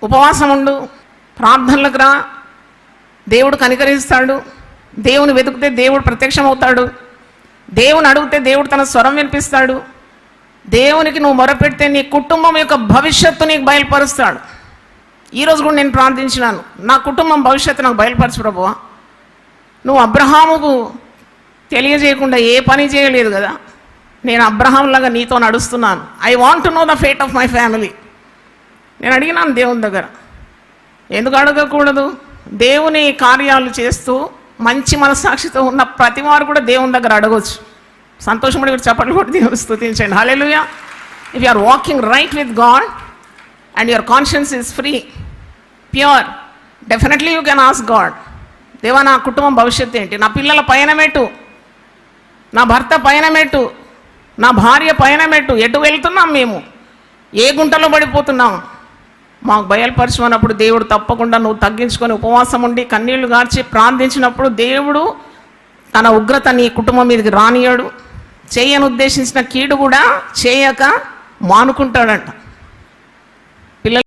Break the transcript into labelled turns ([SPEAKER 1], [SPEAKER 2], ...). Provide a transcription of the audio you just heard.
[SPEAKER 1] ఉపవాసం ఉండు, ప్రార్థనలకు రా, దేవుడు కనికరిస్తాడు. దేవుని వెతికితే దేవుడు ప్రత్యక్షమవుతాడు. దేవుని అడిగితే దేవుడు తన స్వరం వినిపిస్తాడు. దేవునికి నువ్వు మొరపెడితే నీ కుటుంబం యొక్క భవిష్యత్తు నీకు బయలుపరుస్తాడు. ఈరోజు కూడా నేను ప్రార్థించినాను, నా కుటుంబం భవిష్యత్తు నాకు బయలుపరచు ప్రభువా. నువ్వు అబ్రహాముకు తెలియజేయకుండా ఏ పని చేయలేదు కదా, నేను అబ్రహాంలాగా నీతో నడుస్తున్నాను. I want to know the fate of my family. నేను అడిగినాను దేవుని దగ్గర. ఎందుకు అడగకూడదు? దేవుని కార్యాలు చేస్తూ మంచి మనస్సాక్షితో ఉన్న ప్రతి వారు కూడా దేవుని దగ్గర అడగవచ్చు. సంతోషపడి కూడా చప్పట్లు కొట్టి దేవుని స్తుతించండి. Hallelujah. If you are walking right with God and your conscience is free, pure, definitely you can ask God, దేవా నా కుటుంబం భవిష్యత్తు ఏంటి, నా పిల్లల పయనమేటు, నా భర్త పయనమేటు, నా భార్య పయనమేటు, ఎటు వెళ్తున్నాం మేము, ఏ గుంటలో పడిపోతున్నాం, మాకు బయలుపరచమన్నప్పుడు దేవుడు తప్పకుండా నువ్వు తగ్గించుకొని ఉపవాసం ఉండి కన్నీళ్లు గార్చి ప్రార్థించినప్పుడు దేవుడు తన ఉగ్రత నీ కుటుంబం మీదకి రానియాడు. చేయని ఉద్దేశించిన కీడు కూడా చేయక మానుకుంటాడంట.